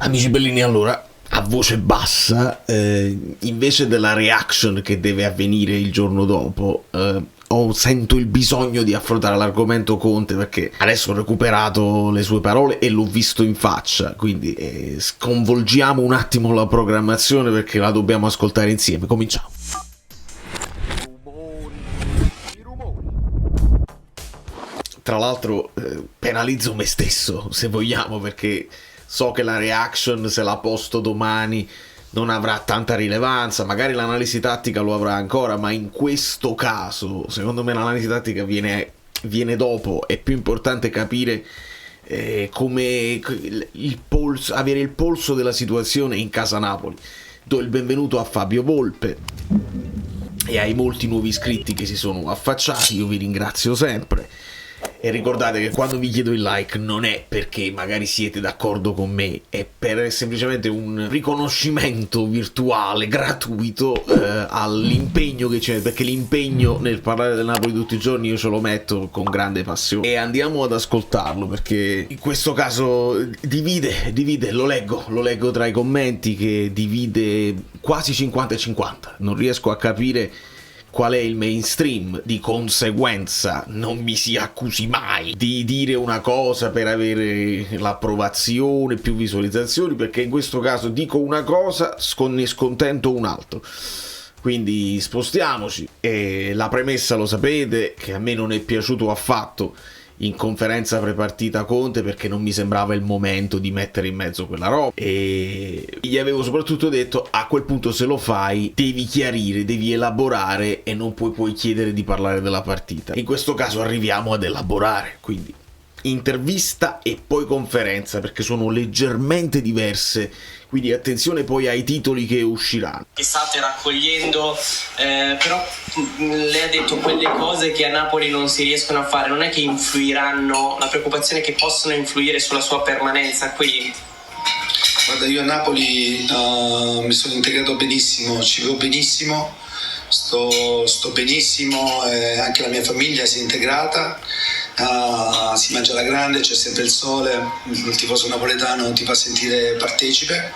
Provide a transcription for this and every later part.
Amici bellini, allora, a voce bassa, invece della reaction che deve avvenire il giorno dopo, sento il bisogno di affrontare l'argomento Conte, perché adesso ho recuperato le sue parole e l'ho visto in faccia, quindi sconvolgiamo un attimo la programmazione perché la dobbiamo ascoltare insieme. Cominciamo. Tra l'altro penalizzo me stesso, se vogliamo, perché so che la reaction, se la posto domani, non avrà tanta rilevanza. Magari l'analisi tattica lo avrà ancora, ma in questo caso, secondo me, l'analisi tattica viene dopo. È più importante capire come avere il polso della situazione in casa Napoli. Do il benvenuto a Fabio Volpe e ai molti nuovi iscritti che si sono affacciati. Io vi ringrazio sempre. E ricordate che quando vi chiedo il like non è perché magari siete d'accordo con me, è per semplicemente un riconoscimento virtuale, gratuito, all'impegno che c'è, perché l'impegno nel parlare del Napoli tutti i giorni io ce lo metto con grande passione. E andiamo ad ascoltarlo, perché in questo caso divide, lo leggo tra i commenti che divide quasi 50-50, non riesco a capire qual è il mainstream. Di conseguenza non mi si accusi mai di dire una cosa per avere l'approvazione, più visualizzazioni, perché in questo caso dico una cosa, ne scontento un altro. Quindi spostiamoci. E la premessa lo sapete, che a me non è piaciuto affatto in conferenza prepartita Conte, perché non mi sembrava il momento di mettere in mezzo quella roba, e gli avevo soprattutto detto: a quel punto, se lo fai, devi chiarire, devi elaborare e non puoi chiedere di parlare della partita. In questo caso arriviamo ad elaborare, quindi intervista e poi conferenza, perché sono leggermente diverse, quindi attenzione poi ai titoli che usciranno. State raccogliendo, però lei ha detto quelle cose che a Napoli non si riescono a fare, non è che influiranno, la preoccupazione è che possono influire sulla sua permanenza qui? Guarda, io a Napoli mi sono integrato benissimo, ci vivo benissimo, sto benissimo, anche la mia famiglia si è integrata. Si mangia alla grande, c'è sempre il sole, il tifoso napoletano ti fa sentire partecipe.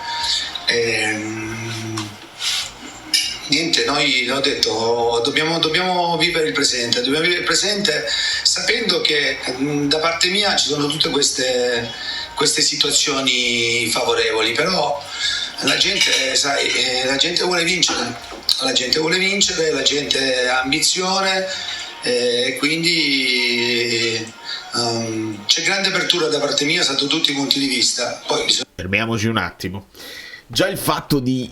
Niente, noi ho detto dobbiamo vivere il presente, sapendo che da parte mia ci sono tutte queste situazioni favorevoli, però la gente, sai, la gente vuole vincere, la gente ha ambizione. Quindi c'è grande apertura da parte mia sotto tutti i punti di vista. Poi fermiamoci un attimo. Già il fatto di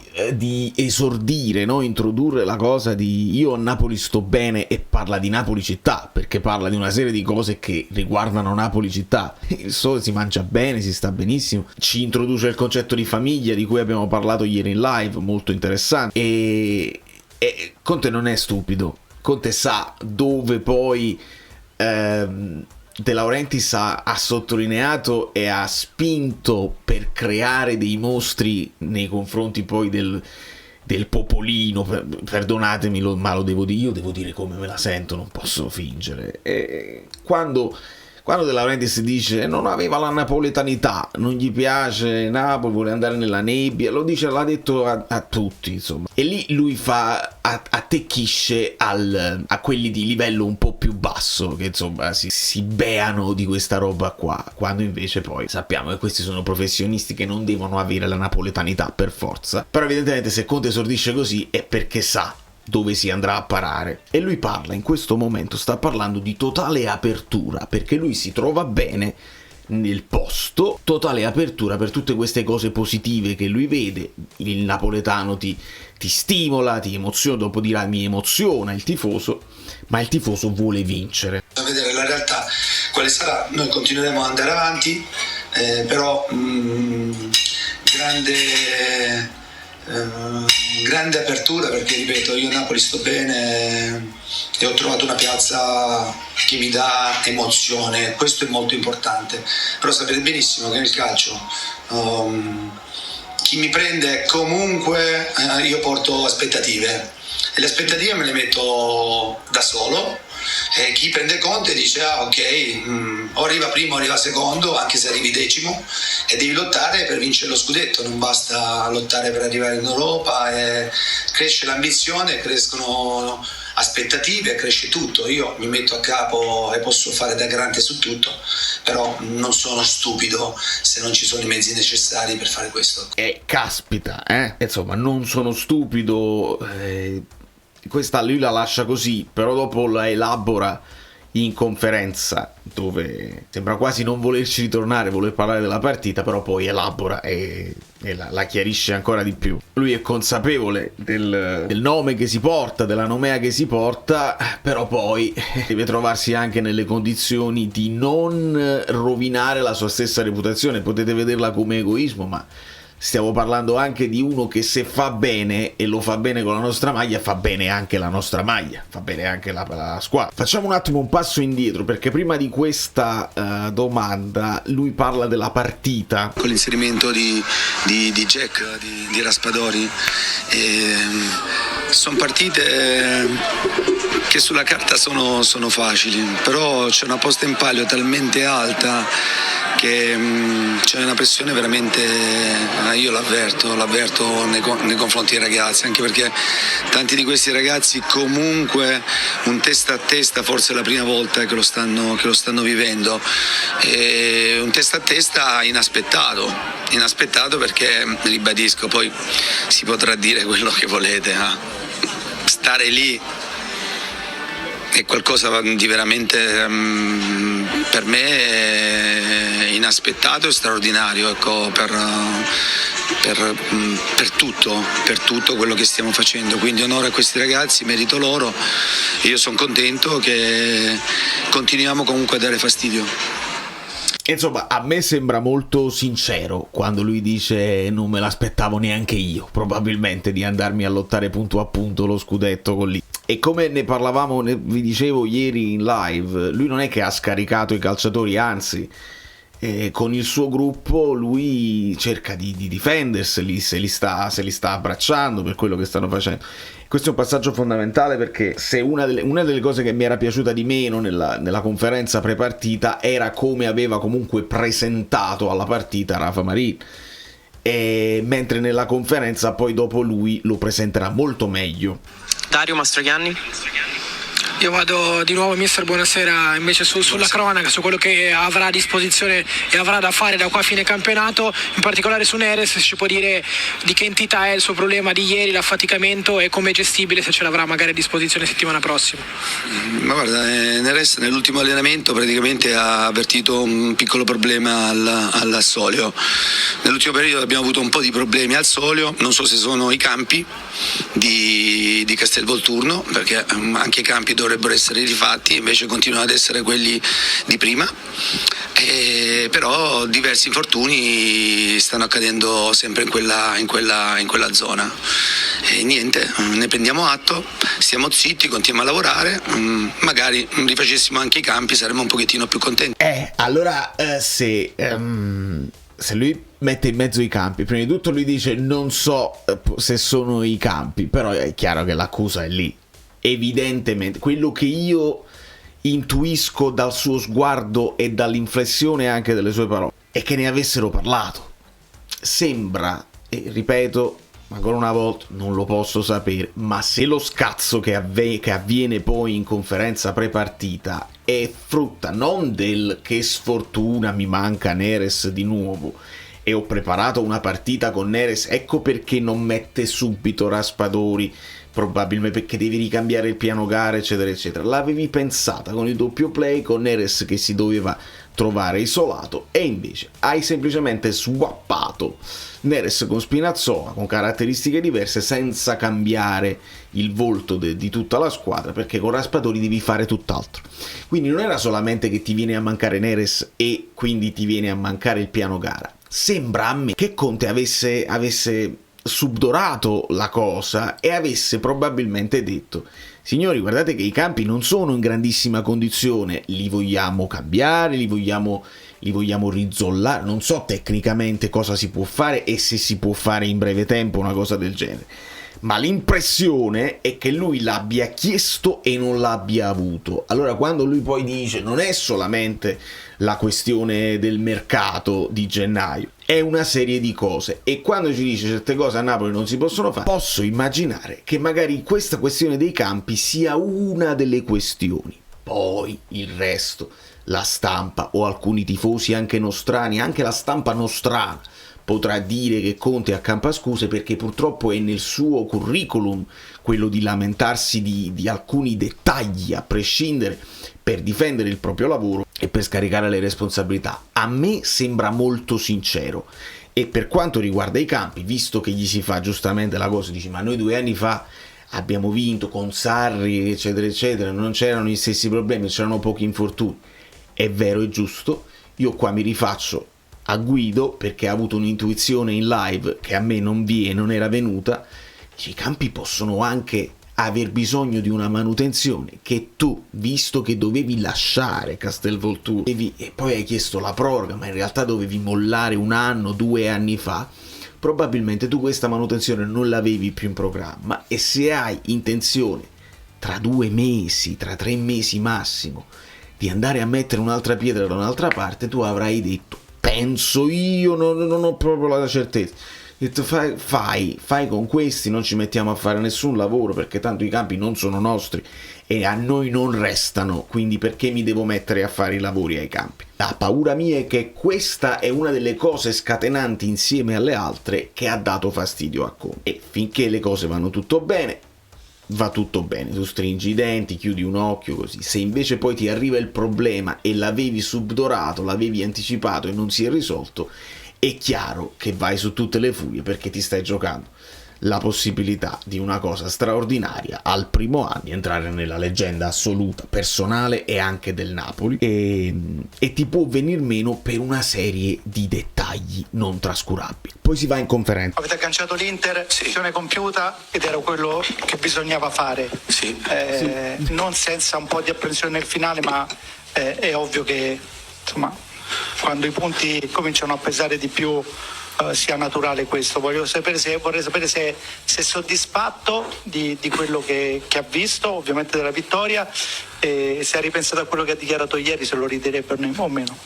esordire, no? Introdurre la cosa di io a Napoli sto bene, e parla di Napoli città, perché parla di una serie di cose che riguardano Napoli città. Il sole, si mangia bene, si sta benissimo, ci introduce il concetto di famiglia di cui abbiamo parlato ieri in live, molto interessante. E Conte non è stupido. Conte sa dove poi De Laurentiis ha sottolineato e ha spinto per creare dei mostri nei confronti poi del popolino. Perdonatemi, ma lo devo dire, io devo dire come me la sento, non posso fingere. E quando De Laurentiis dice non aveva la napoletanità, non gli piace Napoli, vuole andare nella nebbia, l'ha detto a tutti, insomma. E lì lui attecchisce a quelli di livello un po' più basso, che insomma si beano di questa roba qua, quando invece poi sappiamo che questi sono professionisti che non devono avere la napoletanità per forza. Però evidentemente se Conte esordisce così è perché sa dove si andrà a parare, e lui parla in questo momento, sta parlando di totale apertura, perché lui si trova bene nel posto, totale apertura per tutte queste cose positive che lui vede. Il napoletano ti stimola, ti emoziona, dopo dirà mi emoziona il tifoso, ma il tifoso vuole vincere. A vedere la realtà quale sarà, noi continueremo ad andare avanti, però grande apertura, perché ripeto, io a Napoli sto bene e ho trovato una piazza che mi dà emozione, questo è molto importante. Però sapete benissimo che nel calcio chi mi prende comunque io porto aspettative, e le aspettative me le metto da solo, chi prende Conte dice o arriva primo o arriva secondo, anche se arrivi decimo, e devi lottare per vincere lo scudetto, non basta lottare per arrivare in Europa, cresce l'ambizione, crescono aspettative, cresce tutto. Io mi metto a capo e posso fare da garante su tutto, però non sono stupido se non ci sono i mezzi necessari per fare questo. Caspita, insomma, non sono stupido, questa lui la lascia così, però dopo la elabora in conferenza, dove sembra quasi non volerci ritornare, voler parlare della partita, però poi elabora e la chiarisce ancora di più. Lui è consapevole del nome che si porta, della nomea che si porta, però poi deve trovarsi anche nelle condizioni di non rovinare la sua stessa reputazione. Potete vederla come egoismo, ma stiamo parlando anche di uno che, se fa bene, e lo fa bene con la nostra maglia, fa bene anche la nostra maglia, fa bene anche la squadra. Facciamo un attimo un passo indietro, perché prima di questa domanda lui parla della partita. Con l'inserimento di Jack, di Raspadori, sono partite che sulla carta sono facili, però c'è una posta in palio talmente alta che c'è una pressione veramente, io l'avverto nei confronti dei ragazzi, anche perché tanti di questi ragazzi comunque un testa a testa forse è la prima volta che lo stanno vivendo, e un testa a testa inaspettato perché, ribadisco, poi si potrà dire quello che volete, stare lì è qualcosa di veramente, per me, inaspettato e straordinario, ecco, per tutto quello che stiamo facendo. Quindi onore a questi ragazzi, merito loro, e io sono contento che continuiamo comunque a dare fastidio. Insomma, a me sembra molto sincero quando lui dice: non me l'aspettavo neanche io, probabilmente, di andarmi a lottare punto a punto lo scudetto con lì. E come ne parlavamo, vi dicevo ieri in live, lui non è che ha scaricato i calciatori, anzi, con il suo gruppo lui cerca di difenderseli, se li sta abbracciando per quello che stanno facendo. Questo è un passaggio fondamentale, perché se una delle cose che mi era piaciuta di meno nella conferenza prepartita era come aveva comunque presentato alla partita Rafa Marin, mentre nella conferenza poi dopo lui lo presenterà molto meglio. Dario Mastroianni. Io vado di nuovo, mister, buonasera, invece sulla cronaca, su quello che avrà a disposizione e avrà da fare da qua a fine campionato, in particolare su Neres, se ci può dire di che entità è il suo problema di ieri, l'affaticamento, e come è gestibile, se ce l'avrà magari a disposizione settimana prossima. Ma guarda, Neres nell'ultimo allenamento praticamente ha avvertito un piccolo problema al solio. Nell'ultimo periodo abbiamo avuto un po' di problemi al solio, non so se sono i campi di Castelvolturno, perché anche i campi dovrebbero essere rifatti, invece continuano ad essere quelli di prima, però diversi infortuni stanno accadendo sempre in quella zona, e niente, ne prendiamo atto, stiamo zitti, continuiamo a lavorare, magari rifacessimo anche i campi, saremmo un pochettino più contenti. Allora, se lui mette in mezzo i campi, prima di tutto lui dice: non so se sono i campi, però è chiaro che l'accusa è lì. Evidentemente, quello che io intuisco dal suo sguardo e dall'inflessione anche delle sue parole è che ne avessero parlato. Sembra, e ripeto ancora una volta, non lo posso sapere, ma se lo scazzo che avviene poi in conferenza prepartita è frutta non del che sfortuna, mi manca Neres di nuovo e ho preparato una partita con Neres, ecco perché non mette subito Raspadori, probabilmente perché devi ricambiare il piano gara, eccetera eccetera. L'avevi pensata con il doppio play, con Neres che si doveva trovare isolato, e invece hai semplicemente swappato Neres con Spinazzola, con caratteristiche diverse, senza cambiare il volto di tutta la squadra, perché con Raspadori devi fare tutt'altro. Quindi non era solamente che ti viene a mancare Neres e quindi ti viene a mancare il piano gara. Sembra a me che Conte avesse subdorato la cosa e avesse probabilmente detto: signori, guardate che i campi non sono in grandissima condizione, li vogliamo cambiare, li vogliamo rizzollare, non so tecnicamente cosa si può fare e se si può fare in breve tempo una cosa del genere, ma l'impressione è che lui l'abbia chiesto e non l'abbia avuto. Allora quando lui poi dice non è solamente la questione del mercato di gennaio, è una serie di cose, e quando ci dice certe cose a Napoli non si possono fare, posso immaginare che magari questa questione dei campi sia una delle questioni. Poi il resto, la stampa o alcuni tifosi anche nostrani, anche la stampa nostrana, potrà dire che Conte accampa scuse perché purtroppo è nel suo curriculum quello di lamentarsi di alcuni dettagli a prescindere per difendere il proprio lavoro e per scaricare le responsabilità. A me sembra molto sincero, e per quanto riguarda i campi, visto che gli si fa giustamente la cosa, dici ma noi 2 anni fa abbiamo vinto con Sarri eccetera eccetera, non c'erano gli stessi problemi, c'erano pochi infortuni. È vero, è giusto, io qua mi rifaccio a Guido perché ha avuto un'intuizione in live che a me non era venuta. I campi possono anche aver bisogno di una manutenzione che tu, visto che dovevi lasciare Castelvolturno e poi hai chiesto la proroga, ma in realtà dovevi mollare 1 anno, 2 anni fa, probabilmente tu questa manutenzione non l'avevi più in programma, e se hai intenzione tra 2 mesi, tra 3 mesi massimo, di andare a mettere un'altra pietra da un'altra parte, tu avrai detto, penso io, non ho proprio la certezza, ho detto fai con questi, non ci mettiamo a fare nessun lavoro perché tanto i campi non sono nostri e a noi non restano, quindi perché mi devo mettere a fare i lavori ai campi? La paura mia è che questa è una delle cose scatenanti insieme alle altre che ha dato fastidio a Conte, e finché le cose vanno tutto bene, va tutto bene, tu stringi i denti, chiudi un occhio così. Se invece poi ti arriva il problema e l'avevi subdorato, l'avevi anticipato e non si è risolto, è chiaro che vai su tutte le furie perché ti stai giocando la possibilità di una cosa straordinaria al primo anno, di entrare nella leggenda assoluta personale e anche del Napoli, e ti può venir meno per una serie di dettagli non trascurabili. Poi si va in conferenza. Avete agganciato l'Inter, missione compiuta, ed era quello che bisognava fare. Sì. Non senza un po' di apprensione nel finale, ma è ovvio che insomma quando i punti cominciano a pesare di più sia naturale questo. Vorrei sapere se è soddisfatto di quello che ha visto, ovviamente della vittoria, e se ha ripensato a quello che ha dichiarato ieri, se lo ridirebbe o meno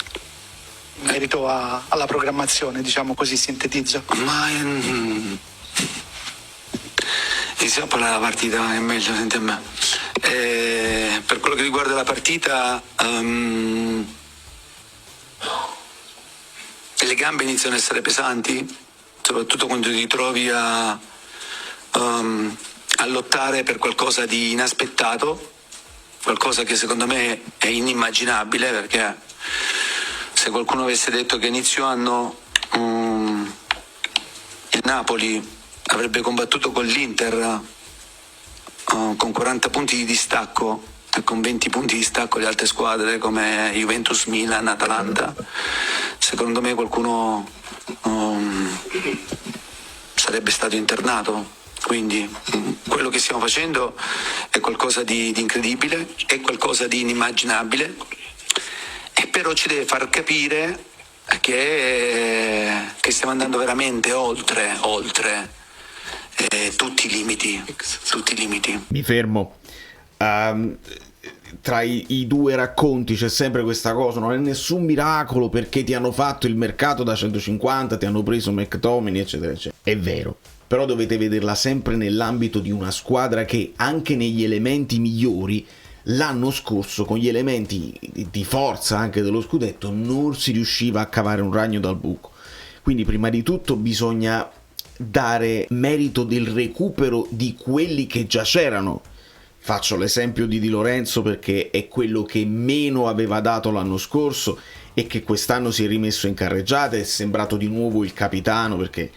in merito alla programmazione, diciamo così, sintetizzo. Ma iniziamo a parlare della partita, è meglio, senti a me. Per quello che riguarda la partita, le gambe iniziano a essere pesanti, soprattutto quando ti trovi a lottare per qualcosa di inaspettato, qualcosa che secondo me è inimmaginabile, perché se qualcuno avesse detto che inizio anno il Napoli avrebbe combattuto con l'Inter con 40 punti di distacco e con 20 punti di distacco le altre squadre come Juventus, Milan, Atalanta, secondo me qualcuno sarebbe stato internato. Quindi quello che stiamo facendo è qualcosa di incredibile, è qualcosa di inimmaginabile, e però ci deve far capire che stiamo andando veramente oltre tutti i limiti. Mi fermo. Tra i 2 racconti c'è sempre questa cosa, non è nessun miracolo perché ti hanno fatto il mercato da 150, ti hanno preso McTominay eccetera eccetera. È vero, però dovete vederla sempre nell'ambito di una squadra che anche negli elementi migliori l'anno scorso, con gli elementi di forza anche dello scudetto, non si riusciva a cavare un ragno dal buco. Quindi prima di tutto bisogna dare merito del recupero di quelli che già c'erano. Faccio l'esempio di Di Lorenzo perché è quello che meno aveva dato l'anno scorso e che quest'anno si è rimesso in carreggiata, è sembrato di nuovo il capitano, perché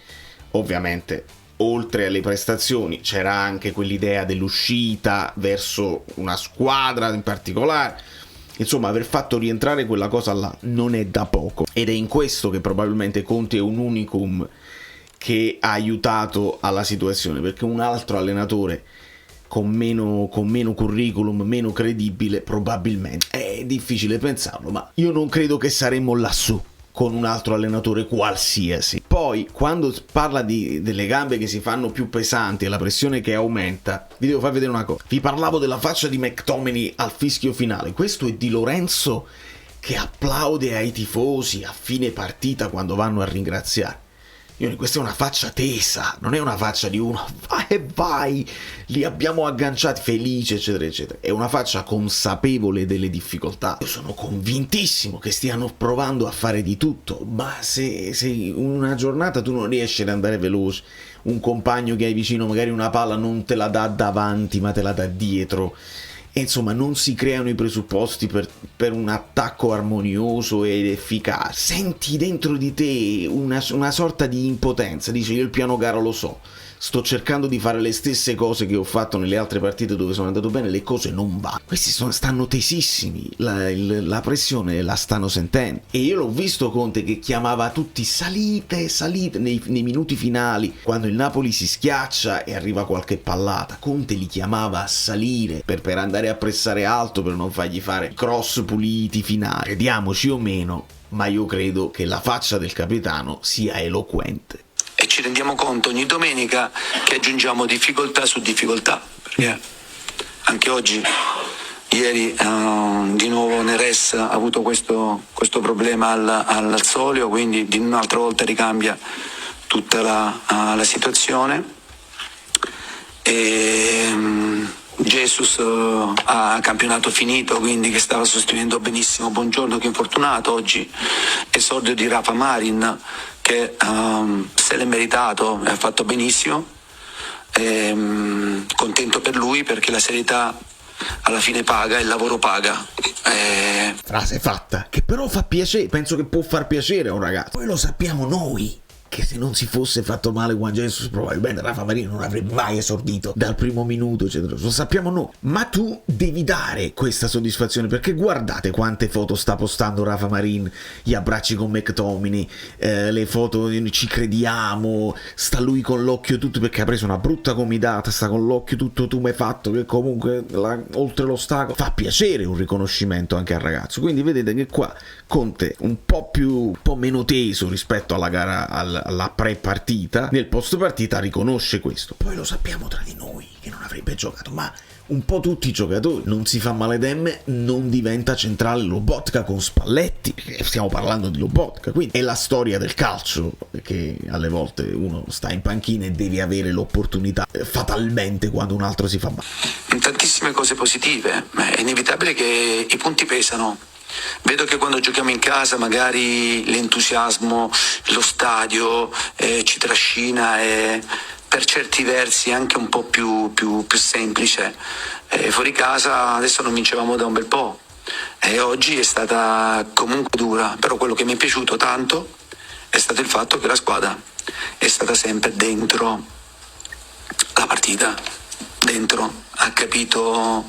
ovviamente oltre alle prestazioni c'era anche quell'idea dell'uscita verso una squadra in particolare. Insomma, aver fatto rientrare quella cosa là non è da poco, ed è in questo che probabilmente Conte è un unicum che ha aiutato alla situazione, perché un altro allenatore con meno curriculum, meno credibile, probabilmente è difficile pensarlo, ma io non credo che saremmo lassù con un altro allenatore qualsiasi. Poi quando parla delle gambe che si fanno più pesanti e la pressione che aumenta, vi devo far vedere una cosa. Vi parlavo della faccia di McTominay al fischio finale. Questo è Di Lorenzo che applaude ai tifosi a fine partita quando vanno a ringraziare. Questa è una faccia tesa, non è una faccia di uno vai e vai, li abbiamo agganciati, felice, eccetera eccetera. È una faccia consapevole delle difficoltà. Io sono convintissimo che stiano provando a fare di tutto, ma se una giornata tu non riesci ad andare veloce, un compagno che hai vicino magari una palla non te la dà davanti ma te la dà dietro, e insomma non si creano i presupposti per un attacco armonioso ed efficace, senti dentro di te una sorta di impotenza. Dici: io il piano gara lo so, sto cercando di fare le stesse cose che ho fatto nelle altre partite dove sono andato bene, le cose non vanno. Questi stanno tesissimi, la pressione la stanno sentendo. E io l'ho visto Conte che chiamava tutti salite nei minuti finali, quando il Napoli si schiaccia e arriva qualche pallata. Conte li chiamava a salire per andare a pressare alto, per non fargli fare cross puliti finali. Crediamoci o meno, ma io credo che la faccia del capitano sia eloquente. E ci rendiamo conto ogni domenica che aggiungiamo difficoltà su difficoltà, perché anche oggi, ieri di nuovo Neres ha avuto questo problema al solio, quindi di un'altra volta ricambia tutta la situazione. E Jesus ha campionato finito, quindi che stava sostituendo benissimo Buongiorno che è infortunato. Oggi esordio di Rafa Marin che se l'è meritato, ha fatto benissimo, contento per lui perché la serietà alla fine paga, il lavoro paga. Frase fatta, che però fa piacere, penso che può far piacere a un ragazzo. Poi lo sappiamo noi che se non si fosse fatto male Juan Jesus probabilmente Rafa Marin non avrebbe mai esordito dal primo minuto, eccetera. Lo sappiamo noi, ma tu devi dare questa soddisfazione, perché guardate quante foto sta postando Rafa Marin, gli abbracci con McTominay, le foto ci crediamo, sta lui con l'occhio tutto perché ha preso una brutta comidata, sta con l'occhio tutto tumefatto, che comunque oltre l'ostacolo fa piacere un riconoscimento anche al ragazzo. Quindi vedete che qua Conte un po' meno teso rispetto alla gara, alla pre-partita, nel post-partita riconosce questo. Poi lo sappiamo tra di noi che non avrebbe giocato, ma un po' tutti i giocatori. Non si fa male Demme, non diventa centrale Lobotka con Spalletti, stiamo parlando di Lobotka, quindi è la storia del calcio, che alle volte uno sta in panchina e devi avere l'opportunità fatalmente quando un altro si fa male. Tantissime cose positive, ma è inevitabile che i punti pesano. Vedo che quando giochiamo in casa magari l'entusiasmo, lo stadio ci trascina e per certi versi anche un po' più semplice. Fuori casa adesso non vincevamo da un bel po' e oggi è stata comunque dura, però quello che mi è piaciuto tanto è stato il fatto che la squadra è stata sempre dentro la partita, ha capito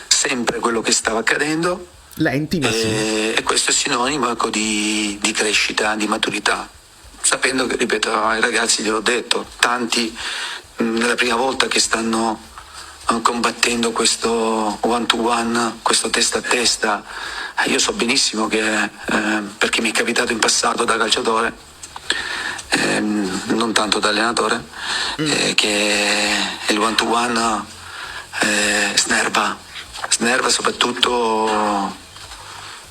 sempre quello che stava accadendo. Lenti, ma sì. E questo è sinonimo, ecco, di crescita, di maturità, sapendo che, ripeto, ai ragazzi gliel'ho detto, tanti nella prima volta che stanno combattendo questo one to one, questo testa a testa. Io so benissimo che perché mi è capitato in passato da calciatore, non tanto da allenatore, che il one to one snerva, soprattutto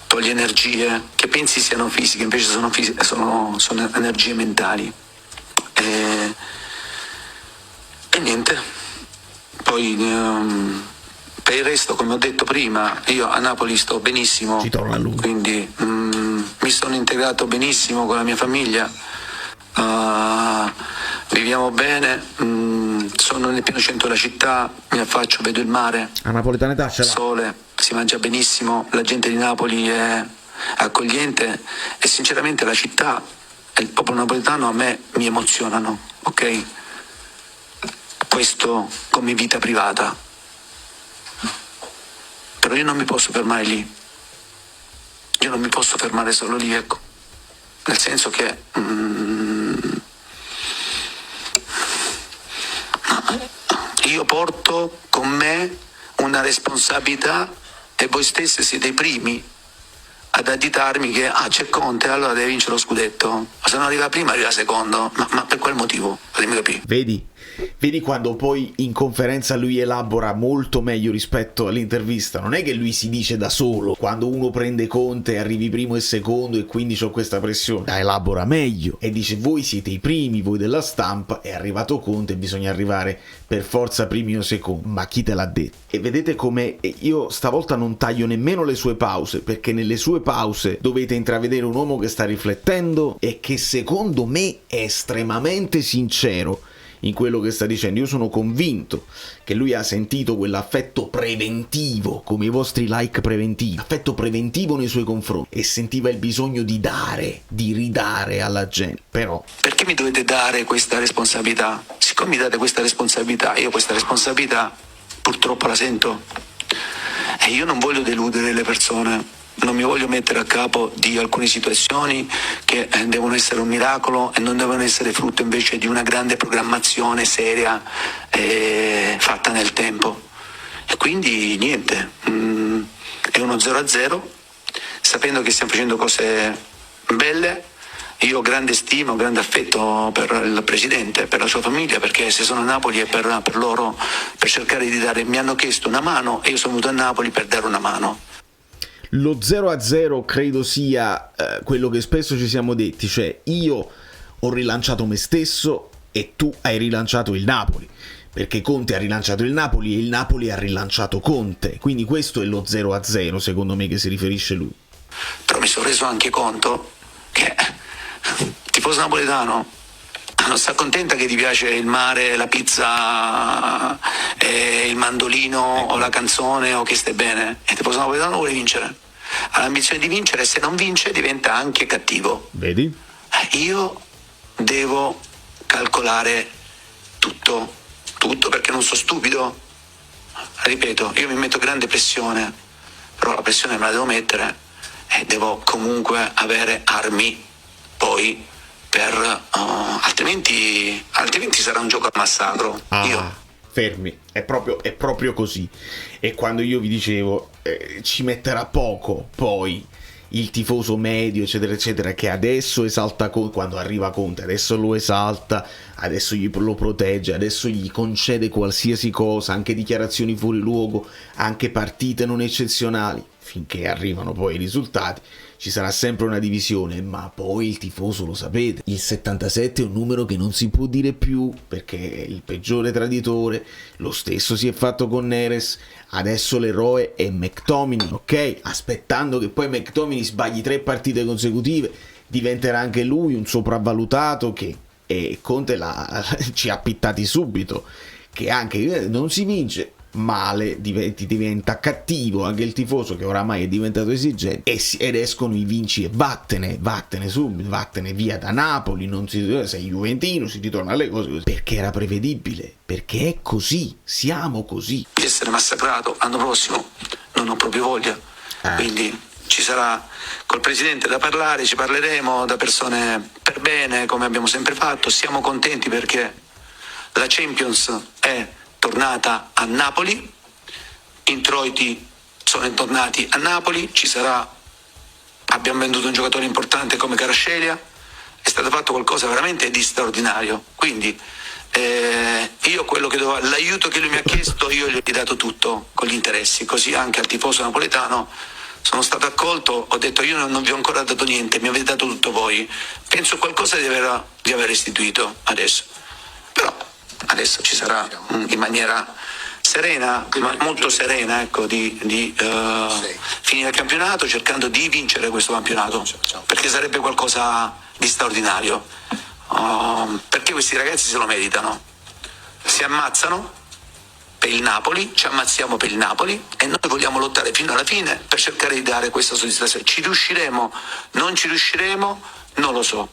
toglie energie che pensi siano fisiche, invece sono energie mentali. E niente, poi per il resto, come ho detto prima, io a Napoli sto benissimo, quindi mi sono integrato benissimo con la mia famiglia, viviamo bene, sono nel pieno centro della città, mi affaccio, vedo il mare, a napoletanità il sole, si mangia benissimo, la gente di Napoli è accogliente e sinceramente la città e il popolo napoletano a me mi emozionano, ok? Questo come vita privata, però io non mi posso fermare lì, io non mi posso fermare solo lì, ecco, nel senso che io porto con me una responsabilità e voi stessi siete i primi ad additarmi che c'è Conte, allora deve vincere lo scudetto, ma se non arriva prima arriva secondo, ma per quel motivo? Fatemi capire. Vedi quando poi in conferenza lui elabora molto meglio rispetto all'intervista. Non è che lui si dice da solo, quando uno prende Conte arrivi primo e secondo e quindi c'ho questa pressione. La elabora meglio e dice voi siete i primi, voi della stampa, è arrivato Conte e bisogna arrivare per forza primi o secondi. Ma chi te l'ha detto? E vedete come io stavolta non taglio nemmeno le sue pause, perché nelle sue pause dovete intravedere un uomo che sta riflettendo e che secondo me è estremamente sincero in quello che sta dicendo. Io sono convinto che lui ha sentito quell'affetto preventivo, come i vostri like preventivi, affetto preventivo nei suoi confronti, e sentiva il bisogno di dare, di ridare alla gente. Però perché mi dovete dare questa responsabilità? Siccome mi date questa responsabilità, io questa responsabilità purtroppo la sento, e io non voglio deludere le persone, non mi voglio mettere a capo di alcune situazioni che devono essere un miracolo e non devono essere frutto invece di una grande programmazione seria fatta nel tempo. E quindi niente, è uno 0-0, sapendo che stiamo facendo cose belle. Io ho grande stima, ho grande affetto per il presidente, per la sua famiglia, perché se sono a Napoli è per loro, per cercare di dare, mi hanno chiesto una mano e io sono venuto a Napoli per dare una mano. Lo 0-0 credo sia quello che spesso ci siamo detti, cioè io ho rilanciato me stesso e tu hai rilanciato il Napoli, perché Conte ha rilanciato il Napoli e il Napoli ha rilanciato Conte, quindi questo è lo 0-0 secondo me che si riferisce lui. Però mi sono reso anche conto che il tifoso napoletano non sta contenta che ti piace il mare, la pizza, il mandolino o la canzone o che stai bene. Il tifoso napoletano vuole vincere, ha l'ambizione di vincere, e se non vince diventa anche cattivo. Vedi? Io devo calcolare tutto perché non sono stupido. Ripeto, io mi metto grande pressione, però la pressione me la devo mettere e devo comunque avere armi poi altrimenti sarà un gioco al massacro. Fermi, è proprio così. E quando io vi dicevo ci metterà poco poi il tifoso medio eccetera eccetera, che adesso esalta Conte, quando arriva Conte adesso lo esalta, adesso lo protegge, adesso gli concede qualsiasi cosa, anche dichiarazioni fuori luogo, anche partite non eccezionali, finché arrivano poi i risultati. Ci sarà sempre una divisione, ma poi il tifoso, lo sapete, il 77 è un numero che non si può dire più, perché è il peggiore traditore. Lo stesso si è fatto con Neres, adesso l'eroe è McTominay, ok? Aspettando che poi McTominay sbagli 3 partite consecutive, diventerà anche lui un sopravvalutato che Conte ci ha pittati subito, che anche non si vince male, diventa cattivo anche il tifoso, che oramai è diventato esigente, ed escono i vinci e vattene subito, vattene via da Napoli, non sei juventino, si ritorna alle cose così, perché era prevedibile, perché è così, siamo così. Di essere massacrato l'anno prossimo non ho proprio voglia, quindi ci sarà col presidente da parlare, ci parleremo da persone per bene, come abbiamo sempre fatto. Siamo contenti perché la Champions è tornata a Napoli, introiti sono tornati a Napoli, abbiamo venduto un giocatore importante come Kvaratskhelia, è stato fatto qualcosa veramente di straordinario, quindi io quello che l'aiuto che lui mi ha chiesto io gli ho dato tutto con gli interessi, così anche al tifoso napoletano sono stato accolto, ho detto io non vi ho ancora dato niente, mi avete dato tutto voi, penso qualcosa di aver restituito adesso, però adesso ci sarà in maniera serena, ma molto serena, ecco, di finire il campionato cercando di vincere questo campionato, perché sarebbe qualcosa di straordinario, perché questi ragazzi se lo meritano, si ammazzano per il Napoli, ci ammazziamo per il Napoli e noi vogliamo lottare fino alla fine per cercare di dare questa soddisfazione. Ci riusciremo, non ci riusciremo, non lo so,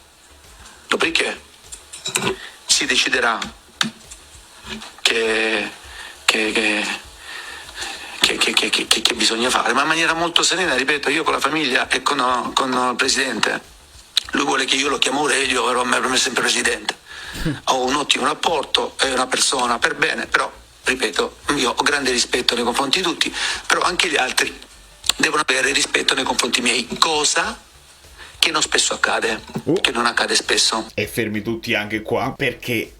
dopodiché si deciderà che bisogna fare, ma in maniera molto serena, ripeto, io con la famiglia e con il presidente, lui vuole che io lo chiamo Aurelio, però per me è sempre presidente, ho un ottimo rapporto, è una persona per bene, però ripeto, io ho grande rispetto nei confronti di tutti, però anche gli altri devono avere rispetto nei confronti miei, cosa che non spesso accade, che non accade spesso. E fermi tutti anche qua, perché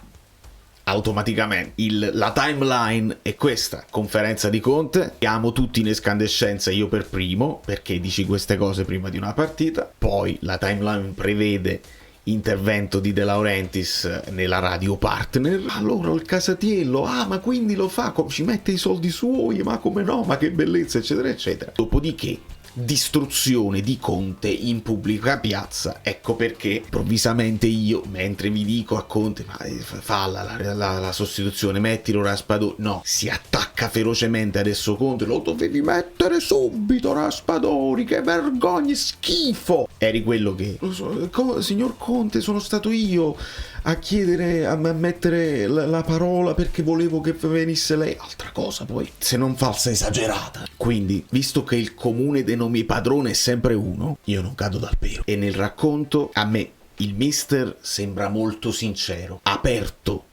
automaticamente la timeline è questa: conferenza di Conte, siamo tutti in escandescenza, io per primo, perché dici queste cose prima di una partita. Poi la timeline prevede intervento di De Laurentiis nella radio partner. Allora il Casatiello, ma quindi lo fa, ci mette i soldi suoi, ma come no, ma che bellezza, eccetera eccetera. Dopodiché distruzione di Conte in pubblica piazza. Ecco perché improvvisamente io, mentre vi dico a Conte ma falla la sostituzione, mettilo Raspadori, no, si attacca ferocemente adesso Conte, lo dovevi mettere subito Raspadori, che vergogna, schifo. Eri quello che, lo so, signor Conte, sono stato io a chiedere, a mettere la parola perché volevo che venisse lei. Altra cosa poi, se non falsa esagerata. Quindi, visto che il comune denominatore padrone è sempre uno, io non cado dal pero. E nel racconto, a me, il mister sembra molto sincero, aperto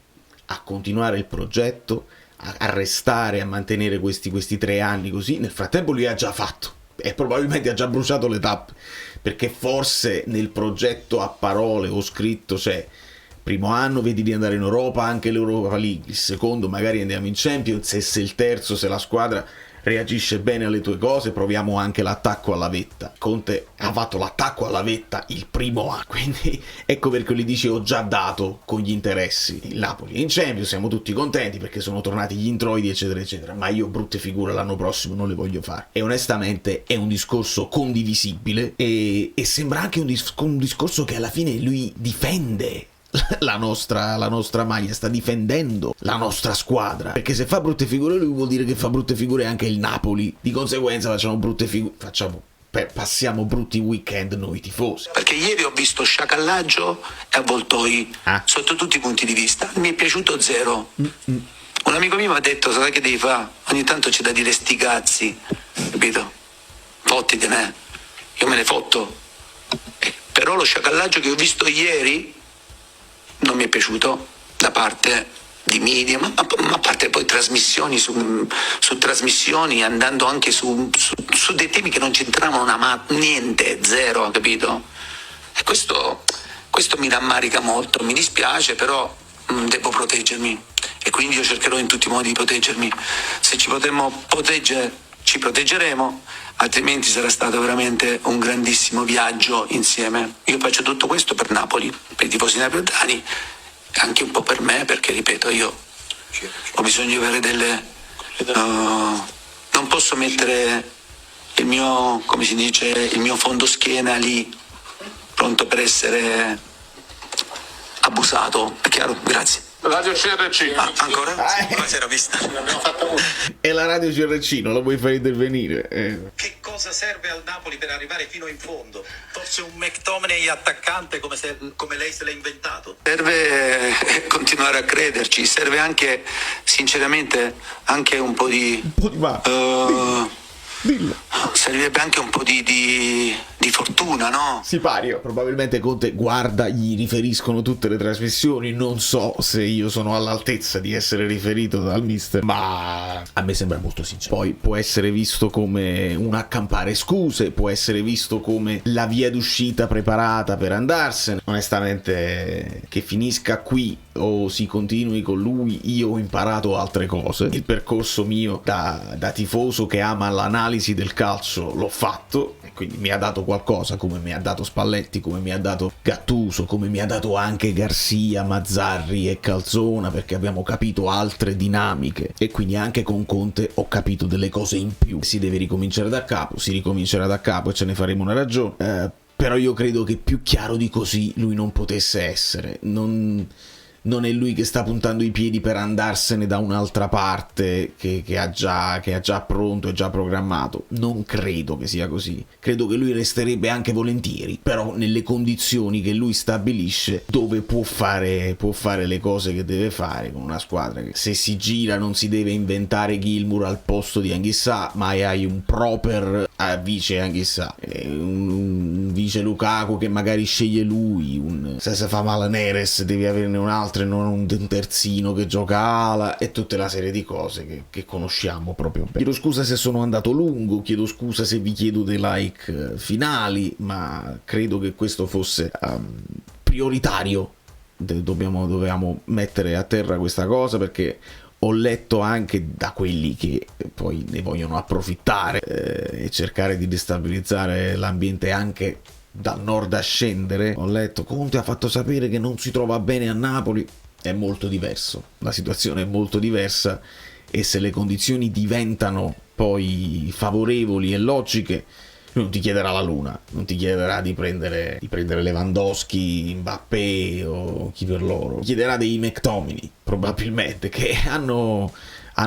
a continuare il progetto, a restare, a mantenere questi 3 anni così. Nel frattempo lui ha già fatto, e probabilmente ha già bruciato le tappe, perché forse nel progetto a parole o scritto c'è: primo anno vedi di andare in Europa, anche l'Europa League, il secondo magari andiamo in Champions, e se il terzo, se la squadra reagisce bene alle tue cose, proviamo anche l'attacco alla vetta. Conte ha fatto l'attacco alla vetta il primo anno, quindi ecco perché gli dice: ho già dato con gli interessi. Il Napoli è in Champions, siamo tutti contenti perché sono tornati gli introiti, eccetera eccetera, ma io brutte figure l'anno prossimo non le voglio fare. E onestamente è un discorso condivisibile, e sembra anche un discorso che alla fine lui difende la nostra maglia, sta difendendo la nostra squadra, perché se fa brutte figure lui, vuol dire che fa brutte figure anche il Napoli, di conseguenza facciamo brutte figure, passiamo brutti weekend noi tifosi. Perché ieri ho visto sciacallaggio e avvoltoi sotto tutti i punti di vista, mi è piaciuto zero. Un amico mio mi ha detto: sai che devi fare? Ogni tanto c'è da dire sti cazzi, capito? Fottitene, io me ne fotto. Però lo sciacallaggio che ho visto ieri non mi è piaciuto da parte di media, ma a parte poi trasmissioni su trasmissioni, andando anche su dei temi che non c'entravano niente, zero, capito? E questo mi rammarica molto, mi dispiace, però devo proteggermi, e quindi io cercherò in tutti i modi di proteggermi. Se ci potremmo proteggere, ci proteggeremo, altrimenti sarà stato veramente un grandissimo viaggio insieme. Io faccio tutto questo per Napoli, per i tifosi napoletani, anche un po' per me, perché ripeto, io ho bisogno di avere non posso mettere il mio, come si dice, il mio fondoschiena lì pronto per essere abusato, è chiaro? Grazie. Radio CRC. Ancora? Buonasera, vista. E la radio CRC, non la vuoi fare intervenire? Che cosa serve al Napoli per arrivare fino in fondo? Forse un McTominay attaccante come lei se l'ha inventato? Serve continuare a crederci, serve anche, sinceramente, anche un po' di servirebbe anche un po' di fortuna, no? Sipario. Probabilmente Conte guarda, gli riferiscono tutte le trasmissioni, non so se io sono all'altezza di essere riferito dal mister, ma a me sembra molto sincero. Poi può essere visto come un accampare scuse, può essere visto come la via d'uscita preparata per andarsene. Onestamente, che finisca qui o si continui con lui, io ho imparato altre cose. Il percorso mio da tifoso che ama l'analisi del calcio l'ho fatto, e quindi mi ha dato qualcosa, come mi ha dato Spalletti, come mi ha dato Gattuso, come mi ha dato anche Garcia, Mazzarri e Calzona, perché abbiamo capito altre dinamiche. E quindi anche con Conte ho capito delle cose in più. Si deve ricominciare da capo, si ricomincerà da capo e ce ne faremo una ragione. Però io credo che più chiaro di così lui non potesse essere. Non è lui che sta puntando i piedi per andarsene da un'altra parte che ha già pronto e già programmato. Non credo che sia così. Credo che lui resterebbe anche volentieri, però nelle condizioni che lui stabilisce, dove può fare le cose che deve fare con una squadra che, se si gira, non si deve inventare Gilmour al posto di Anghissà, ma hai un proper a vice Anghissà, un vice Lukaku che magari sceglie lui, se fa male Neres devi averne un altro e non un terzino che gioca ala, e tutta la serie di cose che conosciamo proprio bene. Chiedo scusa se sono andato lungo, chiedo scusa se vi chiedo dei like finali, ma credo che questo fosse prioritario. Dovevamo mettere a terra questa cosa, perché ho letto anche da quelli che poi ne vogliono approfittare e cercare di destabilizzare l'ambiente anche dal nord a scendere. Ho letto Conte ha fatto sapere che non si trova bene a Napoli. È molto diverso, la situazione è molto diversa, e se le condizioni diventano poi favorevoli e logiche, lui non ti chiederà la luna, non ti chiederà di prendere Lewandowski, Mbappé o chi per loro, ti chiederà dei McTominay probabilmente, che hanno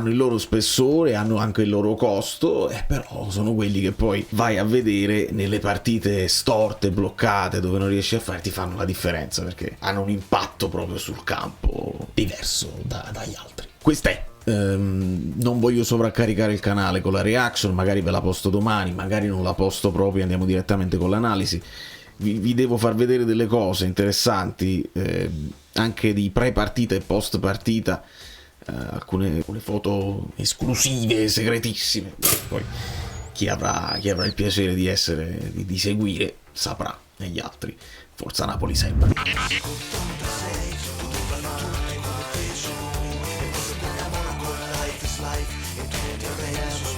il loro spessore, hanno anche il loro costo, però sono quelli che poi vai a vedere nelle partite storte, bloccate, dove non riesci a fare, ti fanno la differenza, perché hanno un impatto proprio sul campo diverso dagli altri. Quest'è. Non voglio sovraccaricare il canale con la reaction, magari ve la posto domani, magari non la posto proprio, andiamo direttamente con l'analisi. Vi devo far vedere delle cose interessanti, anche di pre-partita e post-partita, alcune foto esclusive, segretissime. Poi chi avrà il piacere di seguire saprà, e gli altri Forza Napoli sempre. Life, into the rain.